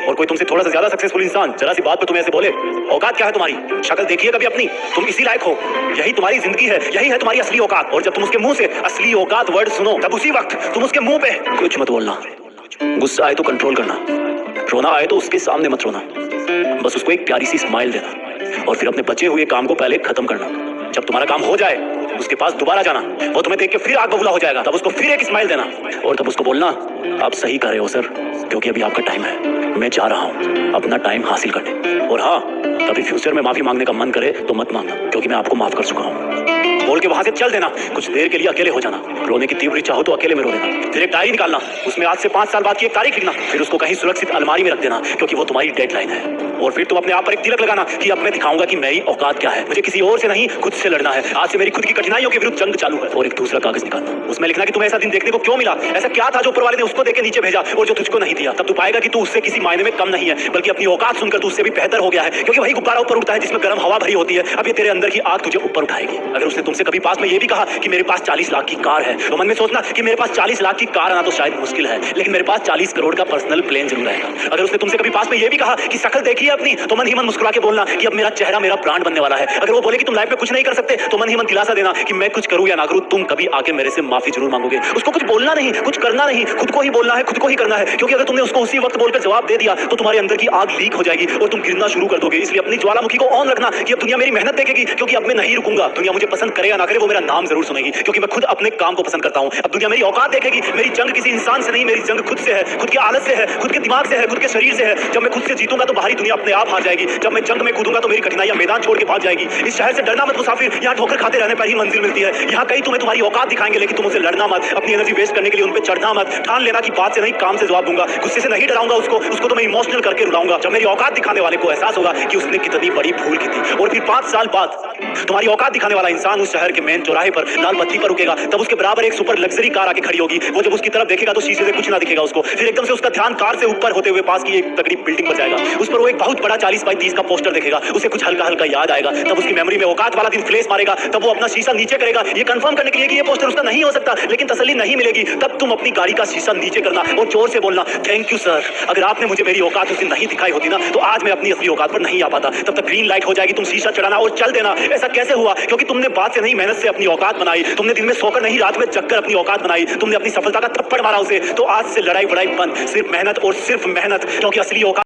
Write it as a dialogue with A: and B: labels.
A: और कोई तुमसे थोड़ा सा ज्यादा सक्सेसफुल इंसान जरा सी बात पे तुम्हें ऐसे बोले, औकात क्या है तुम्हारी? शक्ल देखिए कभी अपनी, तुम इसी लायक हो। यही तुम्हारी जिंदगी है, यही है तुम्हारी असली औकात। और जब तुम उसके मुंह से असली औकात वर्ड सुनो, तब उसी वक्त तुम उसके मुंह पे कुछ मत बोलना। गुस्सा आए तो कंट्रोल करना, रोना आए तो उसके सामने मत रोना। बस उसको एक प्यारी सी स्माइल देना और फिर अपने बचे हुए काम को पहले खत्म करना। जब तुम्हारा काम हो जाए उसके पास दोबारा जाना, वो तुम्हें देख के फिर आग बबूला हो जाएगा, तब उसको फिर एक स्माइल देना और तब उसको बोलना, आप सही कर रहे हो सर, क्योंकि अभी आपका टाइम है, मैं जा रहा हूँ अपना टाइम हासिल करने। और हाँ, कभी फ्यूचर में माफी मांगने का मन करे तो मत मांगना, क्योंकि मैं आपको माफ कर चुका हूँ। बोल के वहां से चल देना, कुछ देर के लिए अकेले हो जाना, रोने की तीव्र इच्छा हो तो अकेले में रो लेना। फिर एक डायरी निकालना, उसमें आज से 5 साल बाद की एक तारीख लिखना, फिर उसको कहीं सुरक्षित अलमारी में रख देना, क्योंकि वो तुम्हारी डेडलाइन है। और फिर तुम अपने आप पर एक तिलक लगाना कि अब मैं दिखाऊंगा कि मेरी औकात क्या है, मुझे किसी और से नहीं खुद से लड़ना है। आज से मेरी खुद की कठिनाइयों के विरुद्ध जंग चालू है। और एक दूसरा कागज निकालना, उसमें लिखना कि तुम्हें ऐसा दिन देखने को क्यों मिला, ऐसा क्या था जो ऊपर वाले ने उसको देके नीचे भेजा और जो तुझको नहीं दिया। तब तू पाएगा कि तू उससे किसी मायने में कम नहीं है, बल्कि अपनी औकात सुनकर तू उससे भी बेहतर हो गया है, क्योंकि वही गुब्बारा ऊपर उठता है जिसमें गर्म हवा भरी होती है। अब ये तेरे अंदर की आग तुझे ऊपर उठाएगी। अगर उसने तुमसे कभी पास में ये भी कहा कि मेरे पास 40 लाख की कार है, तो मन में सोचना कि मेरे पास 40 लाख की कार आना तो शायद मुश्किल है, लेकिन मेरे पास 40 करोड़ का पर्सनल प्लेन जरूर रहेगा। अगर उसने तुमसे कभी पास में ये भी कहा कि शक्ल देखी है अपनी, तो मन ही मन मुस्कुरा के बोलना कि अब मेरा चेहरा मेरा ब्रांड बनने वाला है। अगर वो बोले कि तुम लाइफ में कुछ नहीं कर सकते, तो मन ही मन दिलासा देना कि मैं कुछ करूं या ना करूं, तुम कभी आके मेरे से माफी जरूर मांगोगे। उसको कुछ बोलना नहीं, कुछ करना नहीं, खुद को ही बोलना है, खुद को ही करना है, क्योंकि अगर तुमने उसको उसी वक्त बोलकर जवाब दे दिया तो तुम्हारे अंदर की आग लीक हो जाएगी और तुम गिरना शुरू कर दोगे। इसलिए अपनी ज्वालामुखी को ऑन रखना कि अब दुनिया मेरी मेहनत देखेगी, क्योंकि अब मैं नहीं रुकूंगा। दुनिया मुझे पसंद करे या ना करे, वो मेरा नाम जरूर सुनेगी, क्योंकि मैं खुद अपने काम को पसंद करता हूं। अब दुनिया मेरी औकात देखेगी। मेरी जंग किसी इंसान से नहीं, मेरी जंग खुद से है, खुद के आलस से है, खुद के दिमाग से है, खुद के शरीर से है। जब मैं खुद से जीतूंगा तो बाहरी दुनिया अपने आप हार जाएगी। जब मैं जंग में कूदूंगा तो मेरी कठिनाइयां मैदान छोड़ के भाग जाएगी। इस शहर से डरना मत मुसाफिर, यहाँ ठोकर खाते रहने पर ही मंजिल मिलती है। यहाँ कई तुम्हें तुम्हारी औकात दिखाएंगे, लेकिन तुम उसे लड़ना मत, अपनी एनर्जी वेस्ट करने के लिए उन पे चढ़ना मत। ठान लेना कि बात से नहीं काम से जवाब दूंगा, गुस्से से नहीं डराऊंगा उसको तो मैं इमोशनल करके रुलाऊंगा। जब मेरी औकात दिखाने वाले को एहसास होगा कि उसने कितनी बड़ी भूल की थी, और फिर 5 साल बाद तुम्हारी औकात दिखाने वाला इंसान उस शहर के मेन चौराहे पर लाल बत्ती पर रुकेगा, तब उसके बराबर एक सुपर लग्जरी कार आके खड़ी होगी। वो जब उसकी तरफ देखेगा तो शीशे से कुछ ना दिखेगा उसको। फिर एकदम से उसका ध्यान कार से ऊपर होते हुए पास की एक तगड़ी बिल्डिंग पर जाएगा। उस पर वो एक बहुत बड़ा 40 बाई 30 का पोस्टर देखेगा। उसे कुछ हल्का हल्का याद आएगा। तब उसकी मेमोरी में औकात वाला दिन फ्लैश मारेगा। तब वो अपना शीशा नीचे करेगा, ये कंफर्म करने के लिए कि ये पोस्टर उसका नहीं हो सकता, लेकिन तसल्ली नहीं मिलेगी। तब तुम अपनी गाड़ी का शीशा नीचे करना और जोर से बोलना, थैंक यू सर, अगर आपने मुझे मेरी औकात उस दिन नहीं दिखाई होती ना, तो आज मैं अपनी असली औकात पर नहीं आ पाता। तब तक ग्रीन लाइट हो जाएगी, तुम शीशा चढ़ाना और चल देना। ऐसा कैसे हुआ? क्योंकि तुमने बात से नहीं मेहनत से अपनी औकात बनाई। तुमने दिन में सोकर नहीं रात में जगकर अपनी औकात बनाई। तुमने अपनी सफलता का थप्पड़ मारा उसे। तो आज से लड़ाई बड़ाई बंद, सिर्फ मेहनत और सिर्फ मेहनत, क्योंकि असली औकात